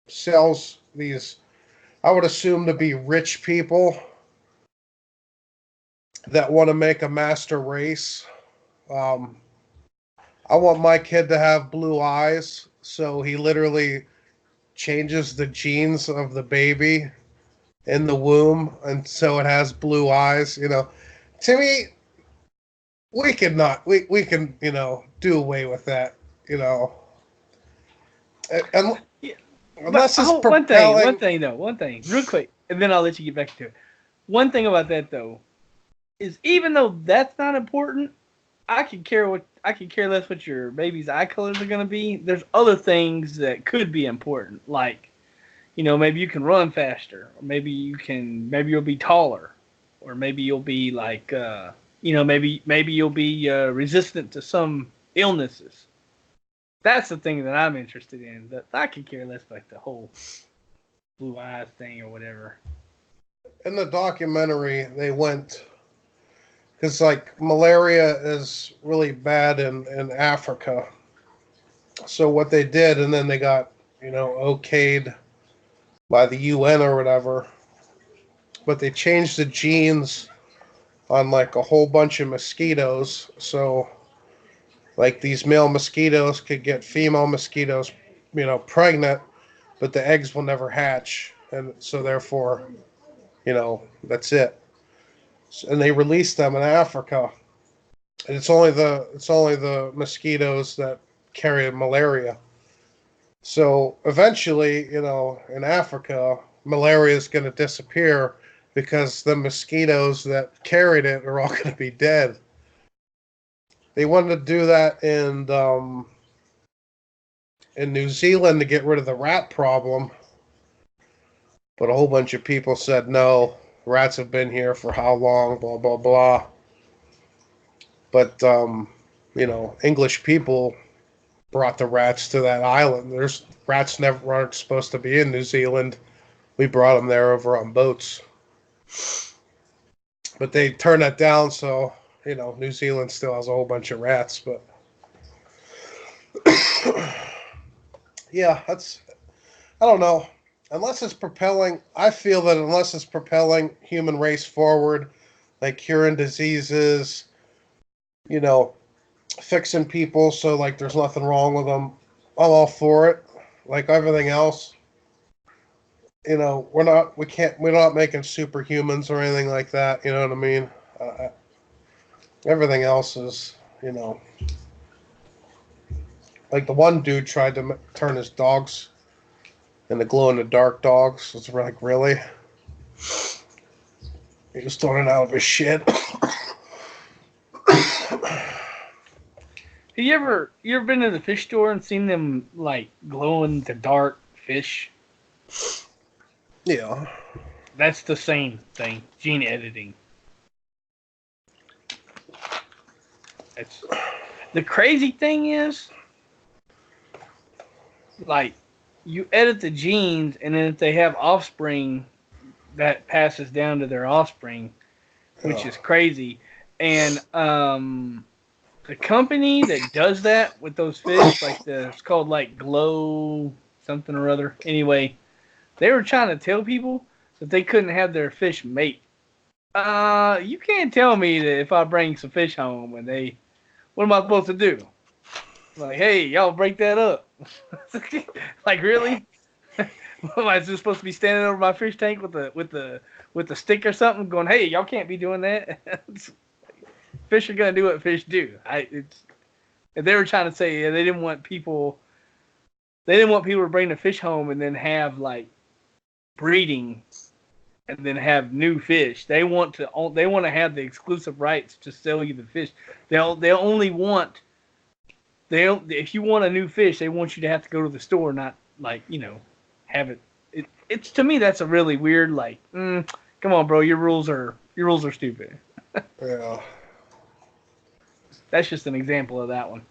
B: sells these, I would assume to be rich people that want to make a master race. Um, I want my kid to have blue eyes, so he literally changes the genes of the baby in the womb, and so it has blue eyes. You know, to me, we can not, we can, do away with that. You know, and
A: Yeah. But
B: unless it's
A: one
B: propelling.
A: thing though, one thing, real quick, and then I'll let you get back to it. One thing about that though is even though that's not important, I could care less what your baby's eye colors are gonna be. There's other things that could be important, like maybe you can run faster, or maybe you'll be taller, or maybe you'll be like maybe you'll be resistant to some illnesses. That's the thing that I'm interested in. That I could care less about the whole blue eyes thing or whatever.
B: In the documentary, they went because like malaria is really bad in Africa. So what they did, and then they got okayed by the UN or whatever, but they changed the genes on like a whole bunch of mosquitoes. So like these male mosquitoes could get female mosquitoes, pregnant, but the eggs will never hatch, and so therefore, that's it. And they released them in Africa. And it's only the mosquitoes that carry malaria. So eventually, in Africa, malaria is going to disappear because the mosquitoes that carried it are all going to be dead. They wanted to do that in New Zealand to get rid of the rat problem, but a whole bunch of people said no. Rats have been here for how long? Blah blah blah. But English people brought the rats to that island. There's rats never aren't supposed to be in New Zealand. We brought them there over on boats, but they turned that down. So New Zealand still has a whole bunch of rats. But yeah, that's I don't know. Unless it's propelling, I feel that unless it's propelling human race forward, like curing diseases, you know, fixing people so like there's nothing wrong with them, I'm all for it. Like everything else, we're not making superhumans or anything like that. You know what I mean? Everything else is, like the one dude tried to turn his dogs into glow in the dark dogs. It's like, really? He was throwing it out of his shit.
A: Have you ever been to the fish store and seen them like glow in the dark fish?
B: Yeah.
A: That's the same thing. Gene editing. It's the crazy thing is, like, you edit the genes, and then if they have offspring, that passes down to their offspring, which is crazy. And the company that does that with those fish, like it's called like Glow something or other. Anyway, they were trying to tell people that they couldn't have their fish mate. You can't tell me that if I bring some fish home and what am I supposed to do? Like, hey, y'all break that up. Like, really? Am I just supposed to be standing over my fish tank with the stick or something, going, "Hey, y'all can't be doing that." Fish are gonna do what fish do. They were trying to say they didn't want people. They didn't want people to bring the fish home and then have like breeding, and then have new fish. They want to have the exclusive rights to sell you the fish. They only want if you want a new fish, they want you to have to go to the store, not like have it. It's to me that's a really weird like. Come on, bro, your rules are stupid.
B: Yeah.
A: That's just an example of that one.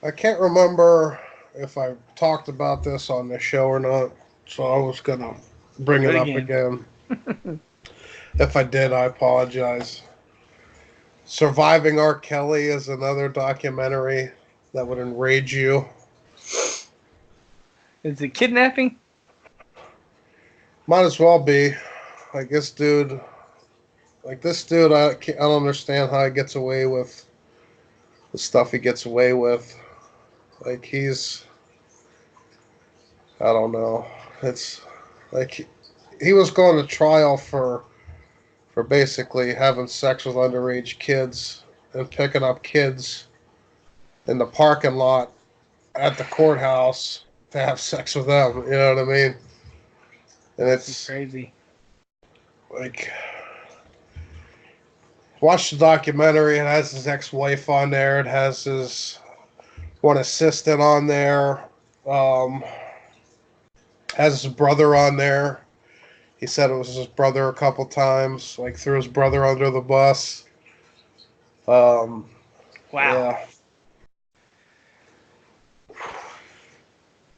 B: I can't remember if I talked about this on the show or not, so I was gonna bring it up again. If I did, I apologize. Surviving R. Kelly is another documentary that would enrage you.
A: Is it kidnapping?
B: Might as well be. Like this dude, I don't understand how he gets away with the stuff he gets away with. Like I don't know. It's like he was going to trial for basically having sex with underage kids and picking up kids in the parking lot at the courthouse to have sex with them. You know what I mean? And it's
A: crazy.
B: Like, watch the documentary. It has his ex-wife on there. It has his one assistant on there. Has his brother on there. He said it was his brother a couple times. Like, threw his brother under the bus.
A: Wow.
B: Yeah.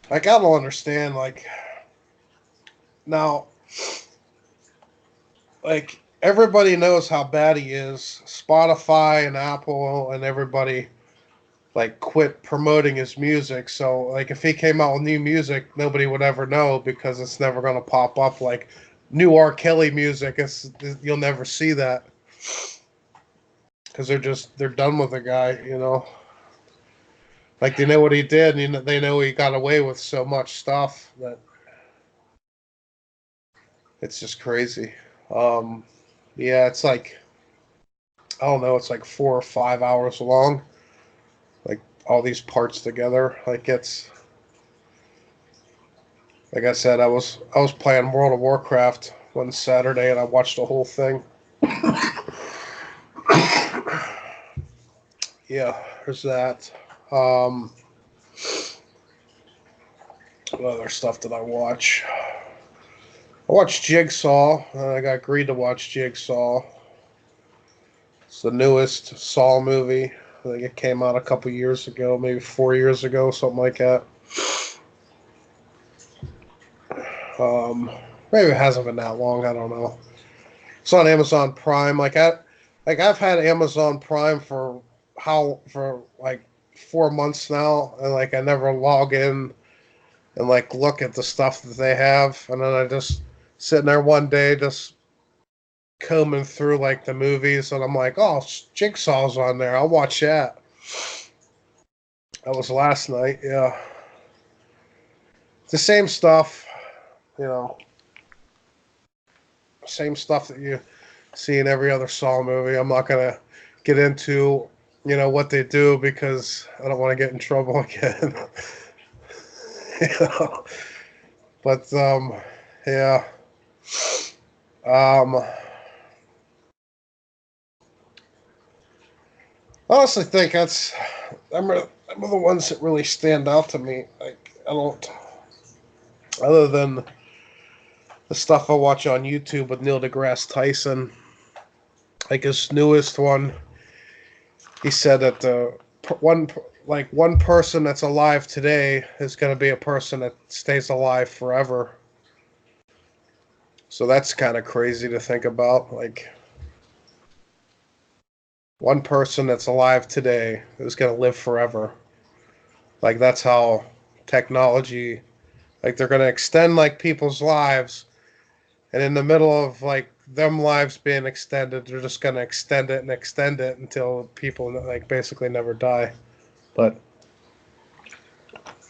B: Like, I don't understand. Like, now, like, everybody knows how bad he is. Spotify and Apple and everybody like quit promoting his music. So like if he came out with new music, nobody would ever know because it's never going to pop up like new R. Kelly music. You'll never see that because they're done with the guy. Like they know what he did, and they know he got away with so much stuff that it's just crazy. Yeah, it's like I don't know, it's like 4 or 5 hours long. Like all these parts together. Like it's like I said, I was playing World of Warcraft one Saturday and I watched the whole thing. Yeah, there's that. What other stuff did I watch? I watched Jigsaw. I got agreed to watch Jigsaw. It's the newest Saw movie. I think it came out a couple years ago, maybe 4 years ago, something like that. Maybe it hasn't been that long. I don't know. It's on Amazon Prime. I've had Amazon Prime for like 4 months now, and like I never log in and like look at the stuff that they have, and then I just sitting there one day just combing through like the movies, and I'm like, oh, Jigsaw's on there. I'll watch that. That was last night. Yeah, it's the same stuff, same stuff that you see in every other Saw movie. I'm not gonna get into what they do because I don't want to get in trouble again. But yeah. I honestly think them are the ones that really stand out to me. Like I don't, other than the stuff I watch on YouTube with Neil deGrasse Tyson. like his newest one, he said that one person that's alive today is going to be a person that stays alive forever. So that's kind of crazy to think about. Like, one person that's alive today is going to live forever. Like, that's how technology, like, they're going to extend, like, people's lives. And in the middle of, like, them lives being extended, they're just going to extend it until people, like, basically never die. But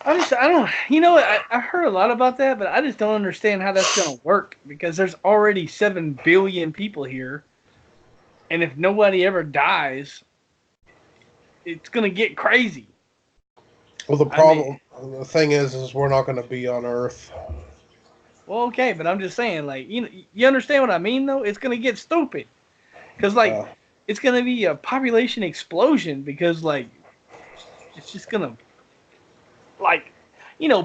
A: I don't, you know, I heard a lot about that, but I just don't understand how that's going to work because there's already 7 billion people here. And if nobody ever dies, it's going to get crazy.
B: well, the thing is we're not going to be on Earth.
A: Well, okay, but I'm just saying, like, you understand what I mean, though? It's going to get stupid. Because, like, it's going to be a population explosion because, like, it's just going to, like,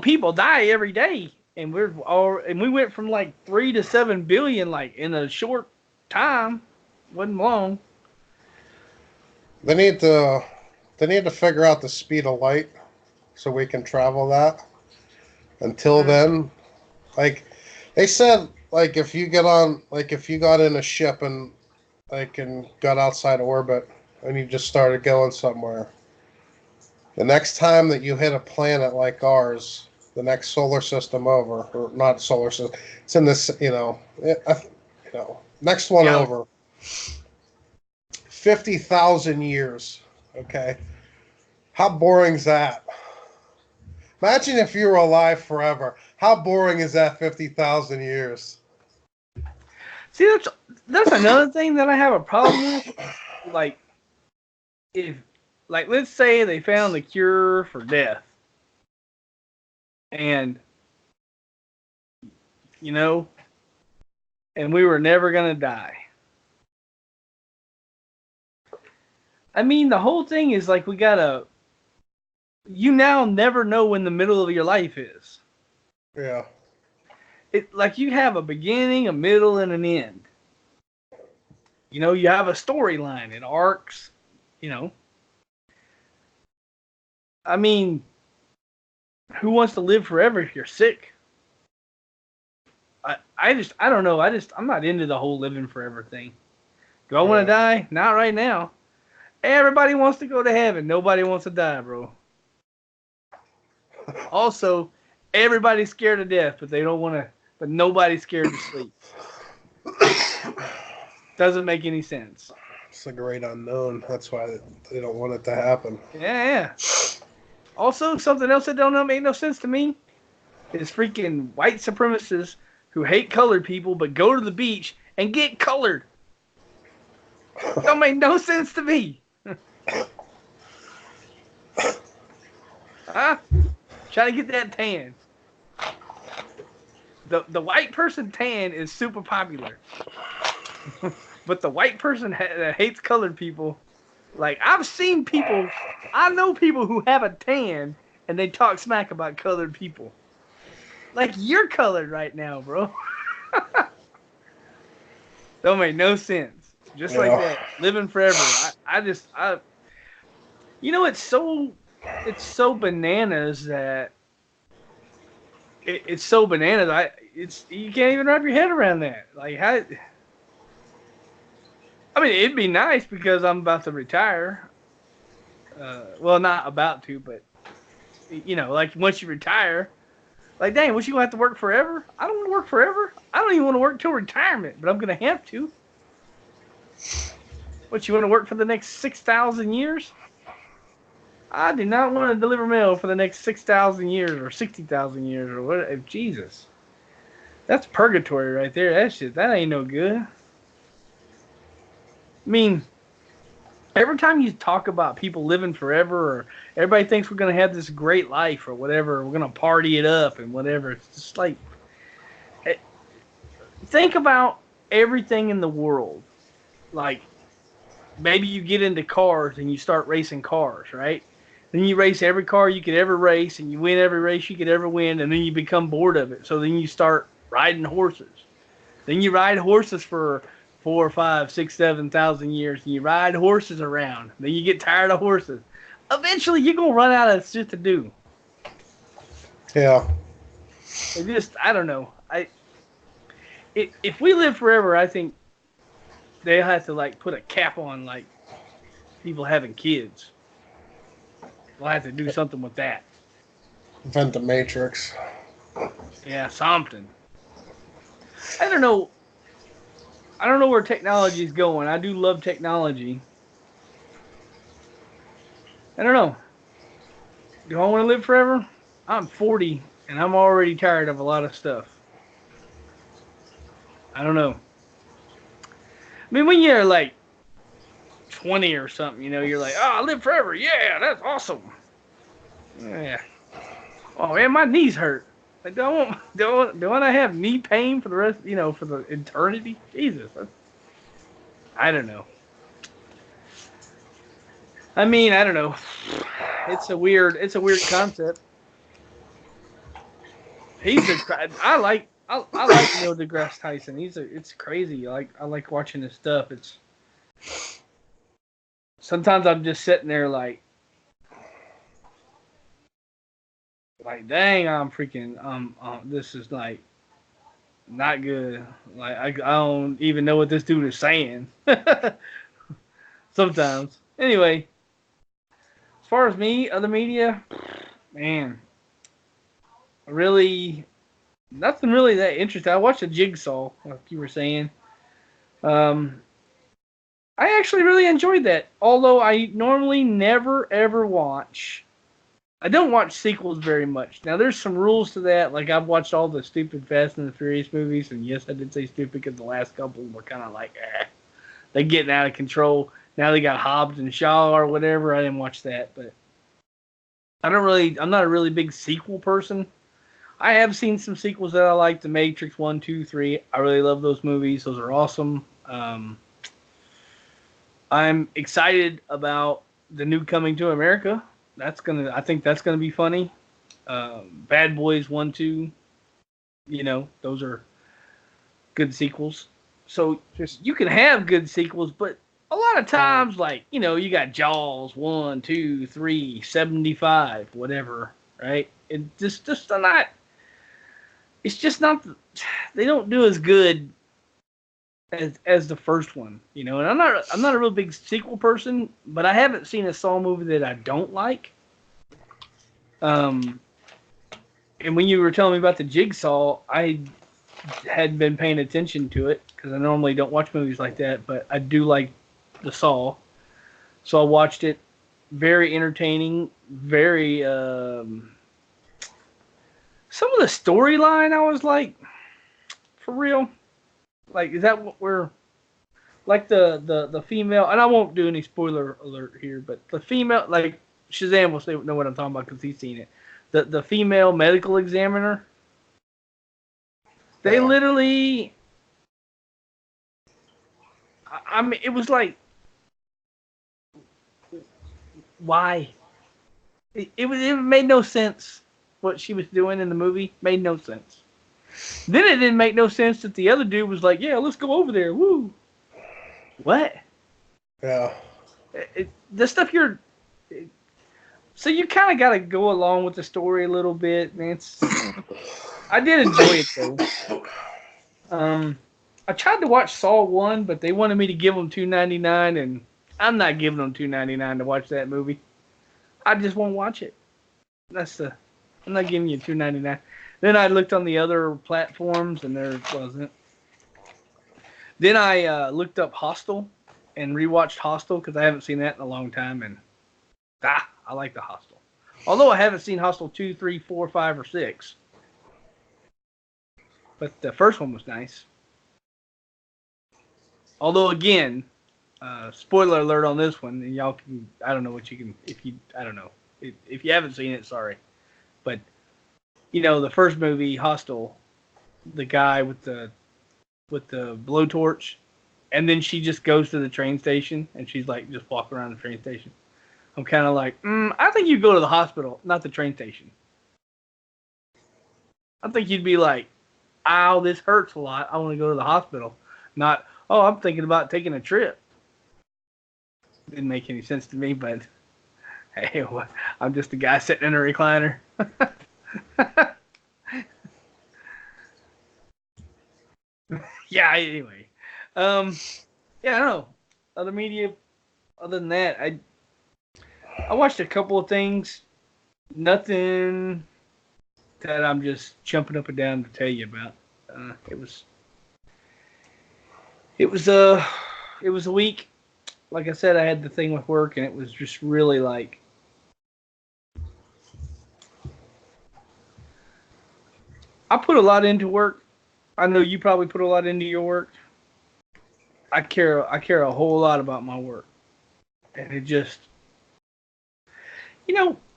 A: people die every day. And we went from, like, 3 to 7 billion, like, in a short time. Wasn't long.
B: They need to figure out the speed of light so we can travel that. Until then, like they said, like if you got in a ship and got outside orbit and you just started going somewhere, the next time that you hit a planet like ours, the next solar system over, or not solar system, it's in this, next one over. 50,000 years. Okay. How boring is that? Imagine if you were alive forever. How boring is that 50,000 years?
A: See, that's another thing that I have a problem with. Like, let's say they found the cure for death. And, and we were never going to die. I mean, the whole thing is like you now never know when the middle of your life is.
B: Yeah.
A: Like you have a beginning, a middle, and an end. You have a storyline. It arcs, I mean, who wants to live forever if you're sick? I don't know. I'm not into the whole living forever thing. Do I want to die? Not right now. Everybody wants to go to heaven. Nobody wants to die, bro. Also, everybody's scared of death, but they don't want to. But nobody's scared to sleep. Doesn't make any sense.
B: It's the great unknown. That's why they don't want it to happen.
A: Yeah. Also, something else that don't make no sense to me is freaking white supremacists who hate colored people but go to the beach and get colored. Don't make no sense to me. Huh? Trying to get that tan. The white person tan is super popular. But the white person that hates colored people, like I know people who have a tan and they talk smack about colored people. Like you're colored right now, bro. Don't make no sense. Just like that, living forever. It's so bananas that it's so bananas. You can't even wrap your head around that. Like how? I mean, it'd be nice because I'm about to retire. Well, not about to, but like once you retire, like dang, what you gonna have to work forever? I don't want to work forever. I don't even want to work till retirement, but I'm gonna have to. What, you want to work for the next 6,000 years? I do not want to deliver mail for the next 6,000 years or 60,000 years or whatever. Jesus. That's purgatory right there. That ain't no good. I mean, every time you talk about people living forever or everybody thinks we're going to have this great life or whatever, we're going to party it up and whatever, it's just like, think about everything in the world. Like, maybe you get into cars and you start racing cars, right? Then you race every car you could ever race and you win every race you could ever win, and then you become bored of it. So then you start riding horses. Then you ride horses for 4, 5, 6, 7,000 years, and you ride horses around. Then you get tired of horses. Eventually, you're gonna run out of shit to do.
B: Yeah.
A: I don't know. If we live forever, I think they have to like put a cap on like people having kids. We'll have to do something with that.
B: Invent the Matrix.
A: Yeah, something. I don't know. I don't know where technology is going. I do love technology. I don't know. Do I want to live forever? I'm 40 and I'm already tired of a lot of stuff. I don't know. I mean, when you're like 20 or something, you know, you're like, oh, I live forever. Yeah, that's awesome. Yeah. Oh man, my knees hurt. Like, don't I have knee pain for the rest? You know, for the eternity? Jesus. I don't know. I mean, I don't know. It's a weird concept. I like Neil deGrasse Tyson. It's crazy. I like watching his stuff. It's sometimes I'm just sitting there like dang, I'm freaking this is like not good. Like I don't even know what this dude is saying. Sometimes. Anyway, as far as me, other media, man, really nothing really that interesting. I watched a Jigsaw, like you were saying. I actually really enjoyed that. Although I normally never ever watch. I don't watch sequels very much. Now there's some rules to that. Like I've watched all the stupid Fast and the Furious movies, and yes, I did say stupid because the last couple were kind of like, they're getting out of control. Now they got Hobbs and Shaw or whatever. I didn't watch that, but I'm not a really big sequel person. I have seen some sequels that I like. The Matrix 1, 2, 3. I really love those movies. Those are awesome. I'm excited about the new Coming to America. I think that's gonna be funny. Bad Boys 1, 2. You know, those are good sequels. So you can have good sequels, but a lot of times, like, you know, you got Jaws 1, 2, 3, 75, whatever, right? It's just not. They don't do as good as the first one, you know. And I'm not a real big sequel person, but I haven't seen a Saw movie that I don't like. And when you were telling me about the Jigsaw, I hadn't been paying attention to it because I normally don't watch movies like that, but I do like the Saw, so I watched it. Very entertaining. Very some of the storyline, I was like, for real. Like, is that what we're like the female? And I won't do any spoiler alert here, but the female, like Shazam will know what I'm talking about because he's seen it. The female medical examiner. They literally. I mean, it was like, why? It made no sense. What she was doing in the movie made no sense. Then it didn't make no sense that the other dude was like, "Yeah, let's go over there." Woo. What?
B: Yeah.
A: The stuff you're. So you kind of got to go along with the story a little bit, man. I did enjoy it though. I tried to watch Saw 1, but they wanted me to give them $2.99, and I'm not giving them $2.99 to watch that movie. I just won't watch it. I'm not giving you $2.99. Then I looked on the other platforms, and there wasn't. Then I looked up Hostel and rewatched Hostel because I haven't seen that in a long time, and I like the Hostel. Although I haven't seen Hostel 2, 3, 4, 5, or 6. But the first one was nice. Although, again, spoiler alert on this one, and y'all can, I don't know what you can, I don't know. If you haven't seen it, sorry. But, you know, the first movie, Hostel, the guy with the blowtorch, and then she just goes to the train station, and she's like, just walking around the train station. I'm kind of like, I think you go to the hospital, not the train station. I think you'd be like, ow, this hurts a lot. I want to go to the hospital. Not, oh, I'm thinking about taking a trip. Didn't make any sense to me, but hey, I'm just a guy sitting in a recliner. Yeah, anyway. Yeah, I don't know. Other media, other than that, I watched a couple of things. Nothing that I'm just jumping up and down to tell you about. It was it was it was a week. Like I said, I had the thing with work, and it was just really like I put a lot into work. I know you probably put a lot into your work. I care a whole lot about my work, and it just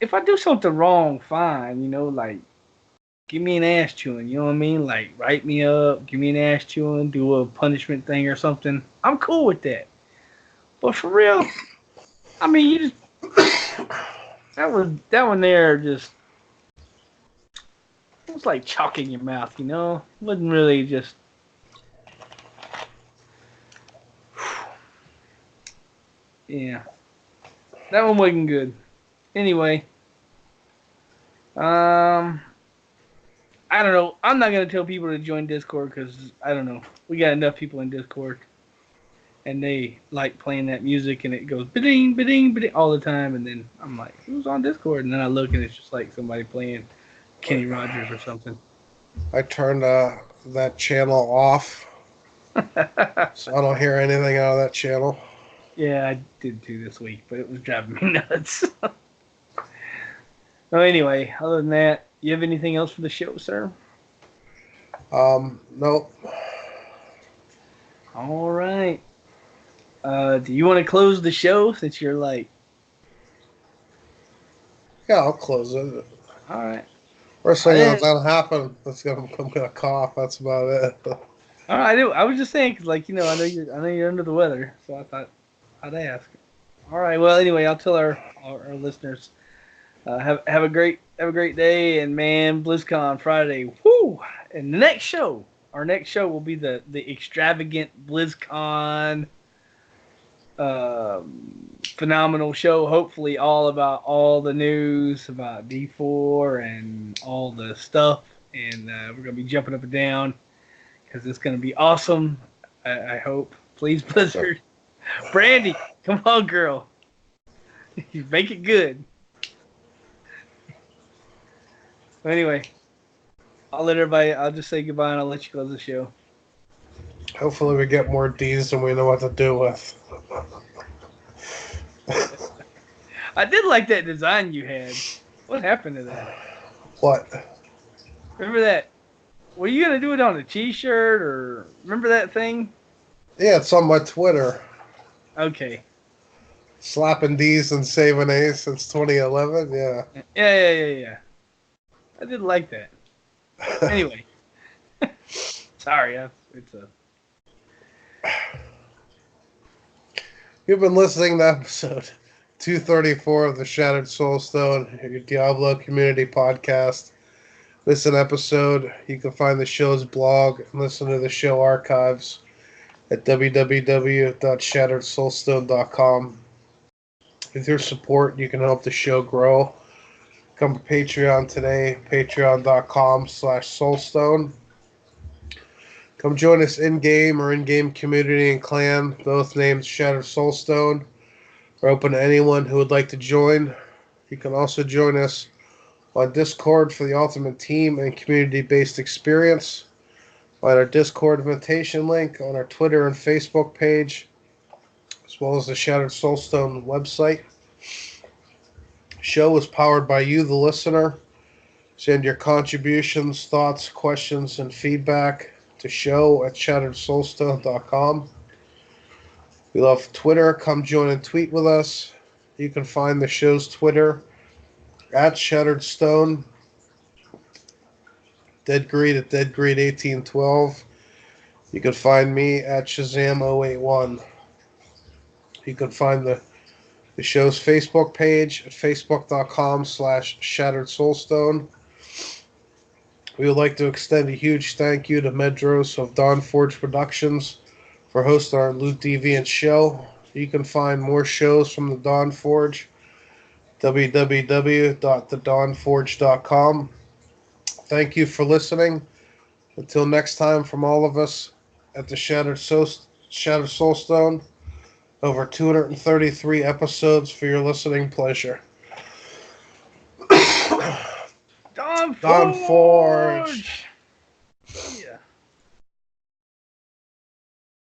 A: if I do something wrong, fine. Like give me an ass chewing. You know what I mean? Like write me up, give me an ass chewing, do a punishment thing or something. I'm cool with that. But for real, I mean, you just that one there just it was like chalk in your mouth, It wasn't really just. Yeah, that one wasn't good. Anyway, I don't know. I'm not gonna tell people to join Discord because I don't know. We got enough people in Discord, and they like playing that music, and it goes ba-ding, ba-ding, ba-ding all the time. And then I'm like, who's on Discord? And then I look, and it's just like somebody playing Kenny Rogers or something.
B: I turned that channel off, so I don't hear anything out of that channel.
A: Yeah, I did too this week, but it was driving me nuts. Well, anyway, other than that, you have anything else for the show, sir?
B: Nope.
A: All right. Do you want to close the show since you're like?
B: Yeah, I'll close it.
A: All right.
B: First thing that's gonna happen, I'm gonna cough. That's about it.
A: All right. I was just saying because, I know you're under the weather, so I thought I'd ask. All right. Well, anyway, I'll tell our listeners. Have a great day, and man, BlizzCon Friday, whoo! And our next show will be the extravagant BlizzCon, phenomenal show. Hopefully, all about all the news about D4 and all the stuff, and we're gonna be jumping up and down because it's gonna be awesome. I hope. Please, Blizzard, Brandy, come on, girl, you make it good. Anyway, I'll just say goodbye and I'll let you close the show.
B: Hopefully we get more D's than we know what to do with.
A: I did like that design you had. What happened to that?
B: What?
A: Remember that? Were you going to do it on a t-shirt or remember that thing?
B: Yeah, it's on my Twitter.
A: Okay.
B: Slapping D's and saving A's since 2011, yeah.
A: Yeah. I did like that. Anyway. Sorry, it's a...
B: You've been listening to episode 234 of the Shattered Soulstone, your Diablo community podcast. Listen episode, you can find the show's blog and listen to the show archives at www.shatteredsoulstone.com. With your support, you can help the show grow. Come to Patreon today, patreon.com/Soulstone. Come join us in-game or in-game community and clan, both named Shattered Soulstone. We're open to anyone who would like to join. You can also join us on Discord for the ultimate team and community-based experience. Find our Discord invitation link on our Twitter and Facebook page, as well as the Shattered Soulstone website. The show is powered by you, the listener. Send your contributions, thoughts, questions, and feedback to show@shatteredsoulstone.com. We love Twitter. Come join and tweet with us. You can find the show's Twitter at ShatteredStone, DeadGreed at DeadGreed1812. You can find me at Shazam081. You can find the show's Facebook page at facebook.com/ShatteredSoulstone. We would like to extend a huge thank you to Medros of Dawnforge Productions for hosting our Loot Deviant show. You can find more shows from the Dawn Forge, www.thedawnforge.com. Thank you for listening. Until next time, from all of us at the Shattered Soulstone, over 233 episodes for your listening pleasure.
A: Dawn
B: Dawn
A: Forge!
B: Forge!